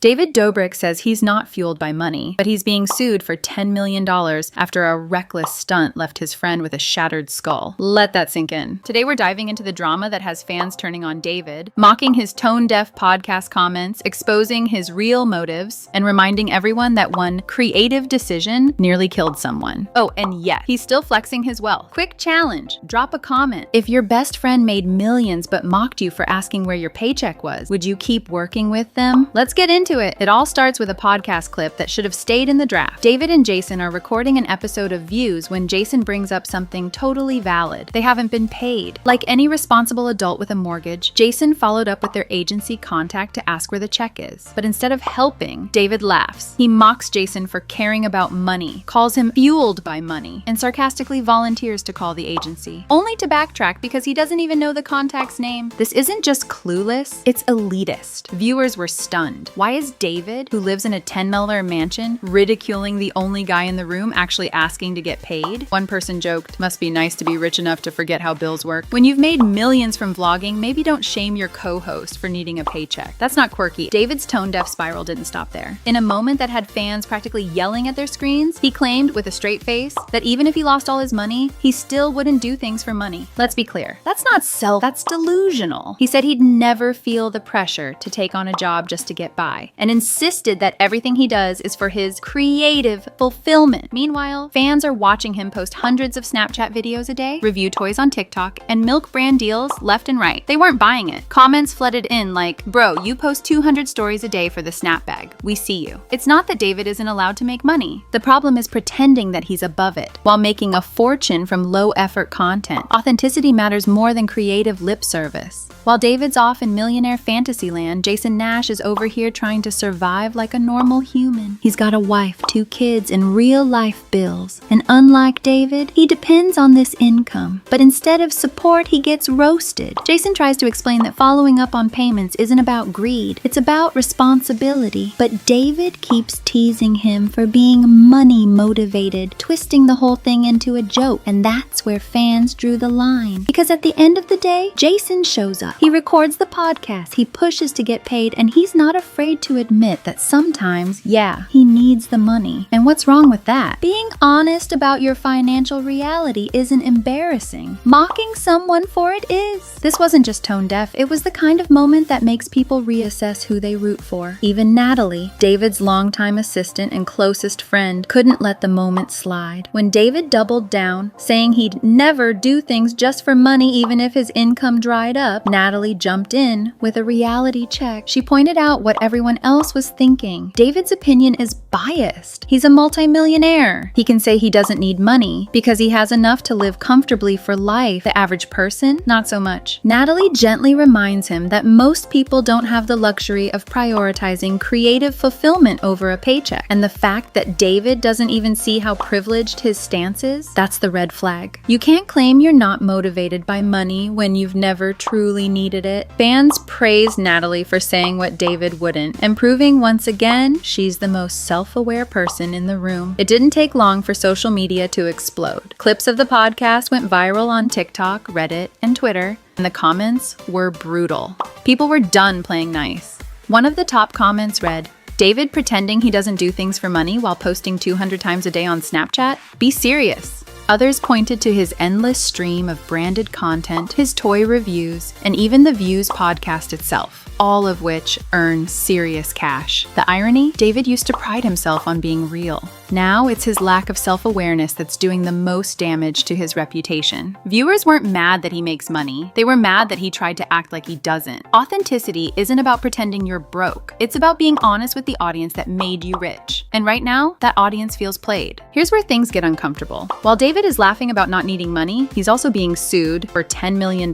David Dobrik says he's not fueled by money, but he's being sued for $10 million after a reckless stunt left his friend with a shattered skull. Let that sink in. Today we're diving into the drama that has fans turning on David, mocking his tone-deaf podcast comments, exposing his real motives, and reminding everyone that one creative decision nearly killed someone. Oh, and yet, he's still flexing his wealth. Quick challenge, drop a comment. If your best friend made millions but mocked you for asking where your paycheck was, would you keep working with them? Let's get into it. It all starts with a podcast clip that should have stayed in the draft. David and Jason are recording an episode of Views when Jason brings up something totally valid. They haven't been paid. Like any responsible adult with a mortgage, Jason followed up with their agency contact to ask where the check is. But instead of helping, David laughs. He mocks Jason for caring about money, calls him fueled by money, and sarcastically volunteers to call the agency, only to backtrack because he doesn't even know the contact's name. This isn't just clueless, it's elitist. Viewers were stunned. Why is David, who lives in a $10 million mansion, ridiculing the only guy in the room actually asking to get paid? One person joked, "Must be nice to be rich enough to forget how bills work." When you've made millions from vlogging, maybe don't shame your co-host for needing a paycheck. That's not quirky. David's tone-deaf spiral didn't stop there. In a moment that had fans practically yelling at their screens, he claimed with a straight face that even if he lost all his money, he still wouldn't do things for money. Let's be clear, that's not that's delusional. He said he'd never feel the pressure to take on a job just to get by, and insisted that everything he does is for his creative fulfillment. Meanwhile, fans are watching him post hundreds of Snapchat videos a day, review toys on TikTok, and milk brand deals left and right. They weren't buying it. Comments flooded in like, "Bro, you post 200 stories a day for the snap bag. We see you." It's not that David isn't allowed to make money. The problem is pretending that he's above it, while making a fortune from low-effort content. Authenticity matters more than creative lip service. While David's off in millionaire fantasy land, Jason Nash is over here trying to survive like a normal human. He's got a wife, 2 kids, and real-life bills. And unlike David, he depends on this income. But instead of support, he gets roasted. Jason tries to explain that following up on payments isn't about greed. It's about responsibility. But David keeps teasing him for being money-motivated, twisting the whole thing into a joke. And that's where fans drew the line. Because at the end of the day, Jason shows up. He records the podcast, he pushes to get paid, and he's not afraid to admit that sometimes, yeah, he needs the money. And what's wrong with that? Being honest about your financial reality isn't embarrassing. Mocking someone for it is. This wasn't just tone deaf, it was the kind of moment that makes people reassess who they root for. Even Natalie, David's longtime assistant and closest friend, couldn't let the moment slide. When David doubled down, saying he'd never do things just for money even if his income dried up, Natalie jumped in with a reality check. She pointed out what everyone else was thinking. David's opinion is biased. He's a multimillionaire. He can say he doesn't need money because he has enough to live comfortably for life. The average person, not so much. Natalie gently reminds him that most people don't have the luxury of prioritizing creative fulfillment over a paycheck. And the fact that David doesn't even see how privileged his stance is, that's the red flag. You can't claim you're not motivated by money when you've never truly needed it. Fans praise Natalie for saying what David wouldn't, and proving once again she's the most self-aware person in the room. It didn't take long for social media to explode. Clips of the podcast went viral on TikTok, Reddit, and Twitter, and the comments were brutal. People were done playing nice. One of the top comments read, "David pretending he doesn't do things for money while posting 200 times a day on Snapchat? Be serious." Others pointed to his endless stream of branded content, his toy reviews, and even the Views podcast itself, all of which earn serious cash. The irony? David used to pride himself on being real. Now it's his lack of self-awareness that's doing the most damage to his reputation. Viewers weren't mad that he makes money. They were mad that he tried to act like he doesn't. Authenticity isn't about pretending you're broke. It's about being honest with the audience that made you rich. And right now, that audience feels played. Here's where things get uncomfortable. While David is laughing about not needing money, he's also being sued for $10 million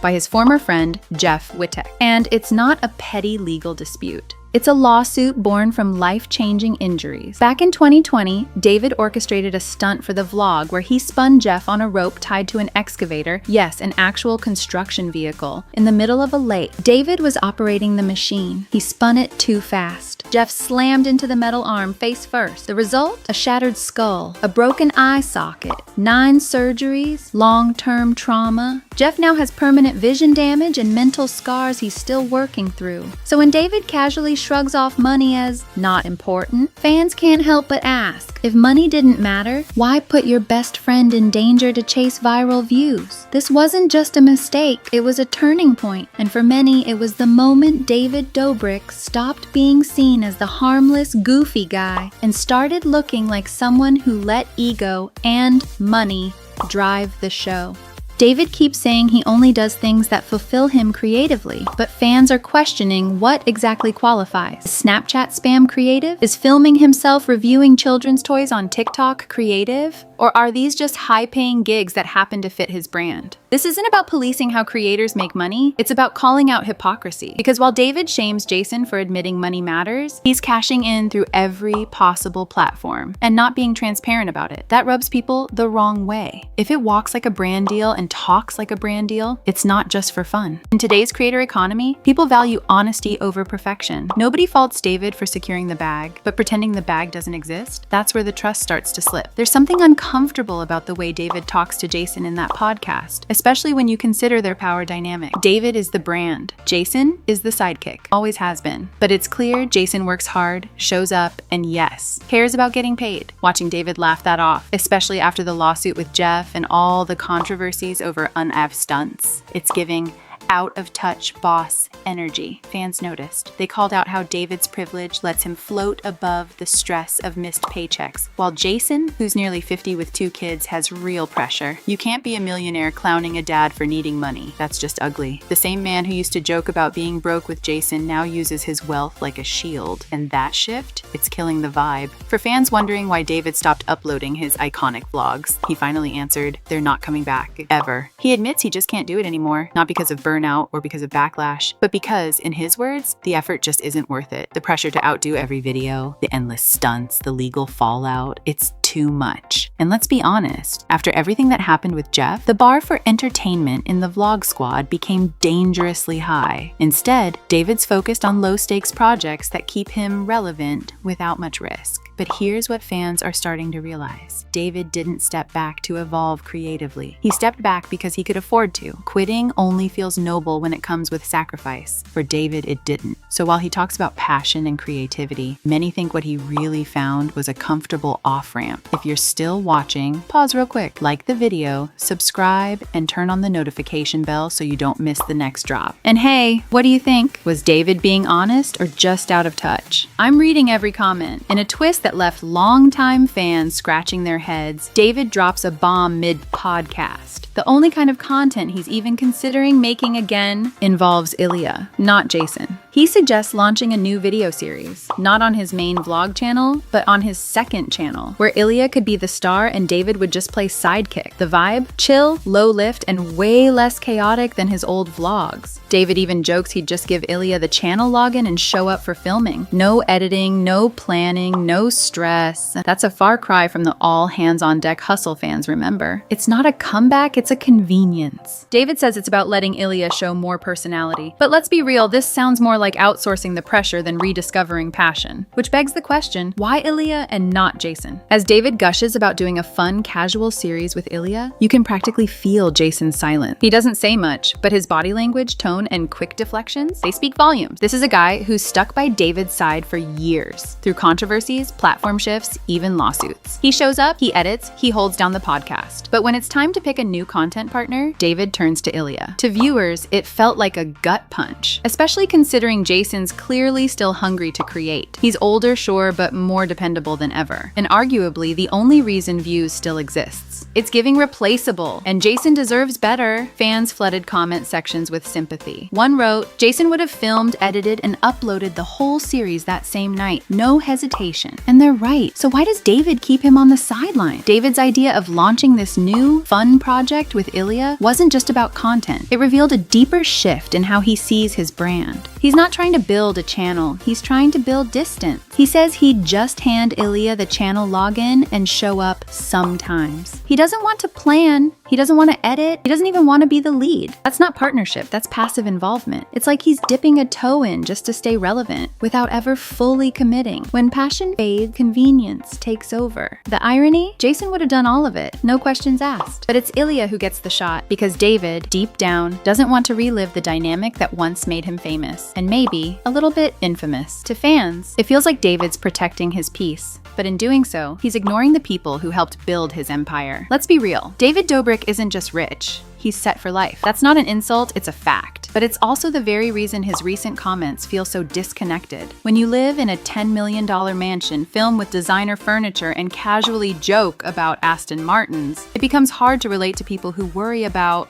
by his former friend, Jeff Wittek. And it's not a petty legal dispute. It's a lawsuit born from life-changing injuries. Back in 2020, David orchestrated a stunt for the vlog where he spun Jeff on a rope tied to an excavator, yes, an actual construction vehicle, in the middle of a lake. David was operating the machine. He spun it too fast. Jeff slammed into the metal arm face first. The result? A shattered skull, a broken eye socket, 9 surgeries, long-term trauma. Jeff now has permanent vision damage and mental scars he's still working through. So when David casually shrugs off money as not important, fans can't help but ask, if money didn't matter, why put your best friend in danger to chase viral views? This wasn't just a mistake, it was a turning point. And for many, it was the moment David Dobrik stopped being seen as the harmless, goofy guy and started looking like someone who let ego and money drive the show. David keeps saying he only does things that fulfill him creatively, but fans are questioning what exactly qualifies. Is Snapchat spam creative? Is filming himself reviewing children's toys on TikTok creative? Or are these just high-paying gigs that happen to fit his brand? This isn't about policing how creators make money, it's about calling out hypocrisy. Because while David shames Jason for admitting money matters, he's cashing in through every possible platform and not being transparent about it. That rubs people the wrong way. If it walks like a brand deal and talks like a brand deal, it's not just for fun. In today's creator economy, people value honesty over perfection. Nobody faults David for securing the bag, but pretending the bag doesn't exist, that's where the trust starts to slip. There's something uncomfortable about the way David talks to Jason in that podcast, especially when you consider their power dynamic. David is the brand. Jason is the sidekick. Always has been. But it's clear Jason works hard, shows up, and yes, cares about getting paid. Watching David laugh that off, especially after the lawsuit with Jeff and all the controversies over unav stunts. It's giving out-of-touch boss energy. Fans noticed. They called out how David's privilege lets him float above the stress of missed paychecks, while Jason, who's nearly 50 with 2 kids, has real pressure. You can't be a millionaire clowning a dad for needing money. That's just ugly. The same man who used to joke about being broke with Jason now uses his wealth like a shield. And that shift? It's killing the vibe. For fans wondering why David stopped uploading his iconic vlogs, he finally answered, they're not coming back, ever. He admits he just can't do it anymore, not because of burnout or because of backlash, but because, in his words, the effort just isn't worth it. The pressure to outdo every video, the endless stunts, the legal fallout, it's too much. And let's be honest, after everything that happened with Jeff, the bar for entertainment in the vlog squad became dangerously high. Instead, David's focused on low-stakes projects that keep him relevant without much risk. But here's what fans are starting to realize. David didn't step back to evolve creatively. He stepped back because he could afford to. Quitting only feels noble when it comes with sacrifice. For David, it didn't. So while he talks about passion and creativity, many think what he really found was a comfortable off-ramp. If you're still watching, pause real quick, like the video, subscribe, and turn on the notification bell so you don't miss the next drop. And hey, what do you think? Was David being honest or just out of touch? I'm reading every comment. In a twist that left longtime fans scratching their heads, David drops a bomb mid-podcast. The only kind of content he's even considering making again involves Ilya, not Jason. He suggests launching a new video series, not on his main vlog channel, but on his second channel, where Ilya could be the star and David would just play sidekick. The vibe? Chill, low lift, and way less chaotic than his old vlogs. David even jokes he'd just give Ilya the channel login and show up for filming. No editing, no planning, no stress. That's a far cry from the all hands on deck hustle fans remember. It's not a comeback, it's a convenience. David says it's about letting Ilya show more personality. But let's be real, this sounds more like outsourcing the pressure than rediscovering passion. Which begs the question, why Ilya and not Jason? As David gushes about doing a fun, casual series with Ilya, you can practically feel Jason's silence. He doesn't say much, but his body language, tone, and quick deflections, they speak volumes. This is a guy who's stuck by David's side for years, through controversies, platform shifts, even lawsuits. He shows up, he edits, he holds down the podcast. But when it's time to pick a new content partner, David turns to Ilya. To viewers, it felt like a gut punch, especially considering Jason's clearly still hungry to create. He's older, sure, but more dependable than ever. And arguably, the only reason Views still exists. It's giving replaceable, and Jason deserves better. Fans flooded comment sections with sympathy. One wrote, Jason would have filmed, edited, and uploaded the whole series that same night. No hesitation. And they're right. So why does David keep him on the sideline? David's idea of launching this new, fun project with Ilya wasn't just about content. It revealed a deeper shift in how he sees his brand. He's not trying to build a channel, he's trying to build distance. He says he'd just hand Ilya the channel login and show up sometimes. He doesn't want to plan, He doesn't want to edit. He doesn't even want to be the lead. That's not partnership. That's passive involvement. It's like he's dipping a toe in just to stay relevant without ever fully committing. When passion fades, convenience takes over. The irony? Jason would have done all of it. No questions asked. But it's Ilya who gets the shot because David, deep down, doesn't want to relive the dynamic that once made him famous and maybe a little bit infamous. To fans, it feels like David's protecting his peace. But in doing so, he's ignoring the people who helped build his empire. Let's be real. David Dobrik isn't just rich. He's set for life. That's not an insult, it's a fact. But it's also the very reason his recent comments feel so disconnected. When you live in a $10 million mansion filled with designer furniture and casually joke about Aston Martins, it becomes hard to relate to people who worry about,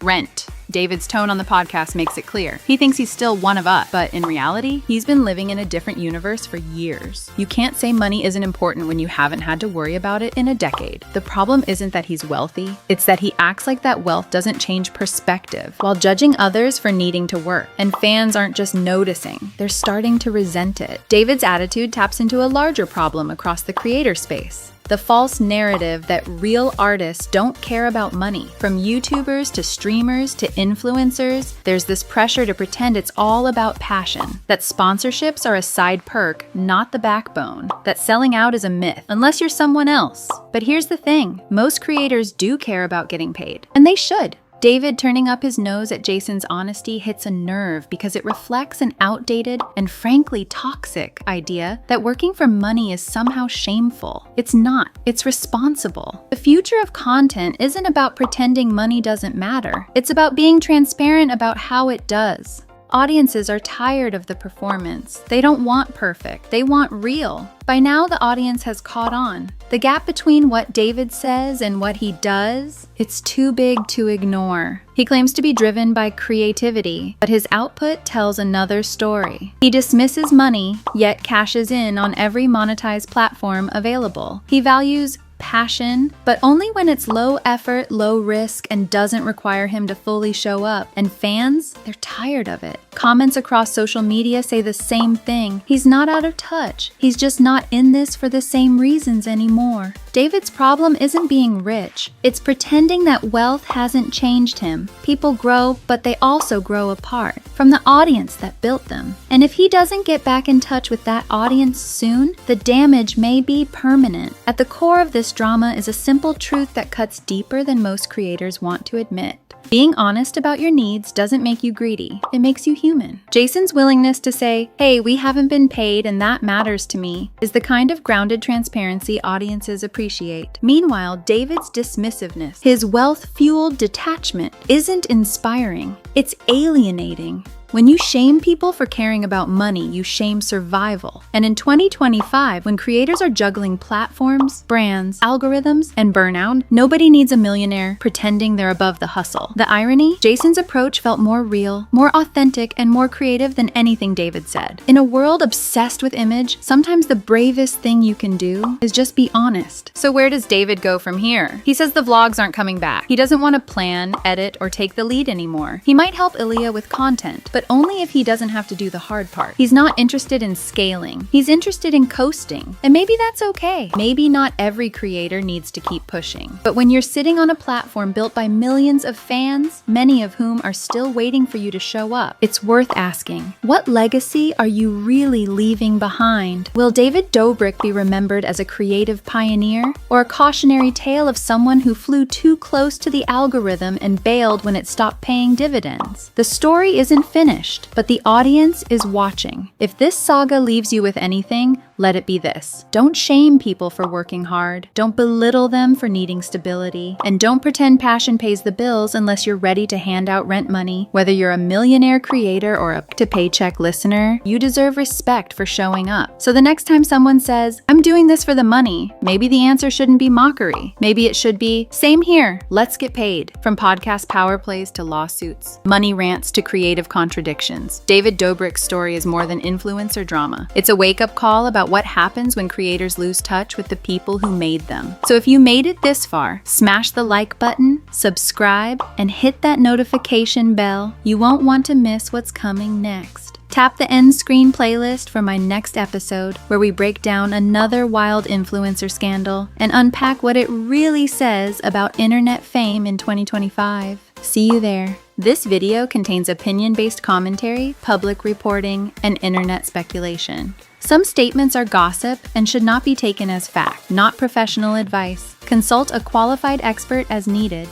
rent. David's tone on the podcast makes it clear. He thinks he's still one of us, but in reality, he's been living in a different universe for years. You can't say money isn't important when you haven't had to worry about it in a decade. The problem isn't that he's wealthy, it's that he acts like that wealth doesn't change perspective while judging others for needing to work. And fans aren't just noticing, they're starting to resent it. David's attitude taps into a larger problem across the creator space. The false narrative that real artists don't care about money. From YouTubers to streamers to influencers, there's this pressure to pretend it's all about passion. That sponsorships are a side perk, not the backbone. That selling out is a myth, unless you're someone else. But here's the thing, most creators do care about getting paid, and they should. David turning up his nose at Jason's honesty hits a nerve because it reflects an outdated and frankly toxic idea that working for money is somehow shameful. It's not. It's responsible. The future of content isn't about pretending money doesn't matter. It's about being transparent about how it does. Audiences are tired of the performance. They don't want perfect. They want real. By now, the audience has caught on. The gap between what David says and what he does, it's too big to ignore. He claims to be driven by creativity, but his output tells another story. He dismisses money, yet cashes in on every monetized platform available. He values passion, but only when it's low effort, low risk, and doesn't require him to fully show up. And fans, they're tired of it. Comments across social media say the same thing. He's not out of touch. He's just not in this for the same reasons anymore. David's problem isn't being rich. It's pretending that wealth hasn't changed him. People grow, but they also grow apart from the audience that built them. And if he doesn't get back in touch with that audience soon, the damage may be permanent. At the core of this drama is a simple truth that cuts deeper than most creators want to admit. Being honest about your needs doesn't make you greedy, it makes you human. Jason's willingness to say, hey, we haven't been paid and that matters to me, is the kind of grounded transparency audiences appreciate. Meanwhile, David's dismissiveness, his wealth-fueled detachment, isn't inspiring, it's alienating. When you shame people for caring about money, you shame survival. And in 2025, when creators are juggling platforms, brands, algorithms, and burnout, nobody needs a millionaire pretending they're above the hustle. The irony? Jason's approach felt more real, more authentic, and more creative than anything David said. In a world obsessed with image, sometimes the bravest thing you can do is just be honest. So where does David go from here? He says the vlogs aren't coming back. He doesn't want to plan, edit, or take the lead anymore. He might help Ilya with content, but only if he doesn't have to do the hard part. He's not interested in scaling. He's interested in coasting. And maybe that's okay. Maybe not every creator needs to keep pushing. But when you're sitting on a platform built by millions of fans, many of whom are still waiting for you to show up, it's worth asking, what legacy are you really leaving behind? Will David Dobrik be remembered as a creative pioneer, or a cautionary tale of someone who flew too close to the algorithm and bailed when it stopped paying dividends? The story isn't finished, but the audience is watching. If this saga leaves you with anything, let it be this. Don't shame people for working hard. Don't belittle them for needing stability. And don't pretend passion pays the bills unless you're ready to hand out rent money. Whether you're a millionaire creator or a paycheck listener, you deserve respect for showing up. So the next time someone says, I'm doing this for the money, maybe the answer shouldn't be mockery. Maybe it should be, same here, let's get paid. From podcast power plays to lawsuits, money rants to creative contradictions, David Dobrik's story is more than influence or drama. It's a wake-up call about what happens when creators lose touch with the people who made them. So if you made it this far, smash the like button, subscribe, and hit that notification bell. You won't want to miss what's coming next. Tap the end screen playlist for my next episode, where we break down another wild influencer scandal and unpack what it really says about internet fame in 2025. See you there. This video contains opinion-based commentary, public reporting, and internet speculation. Some statements are gossip and should not be taken as fact, not professional advice. Consult a qualified expert as needed.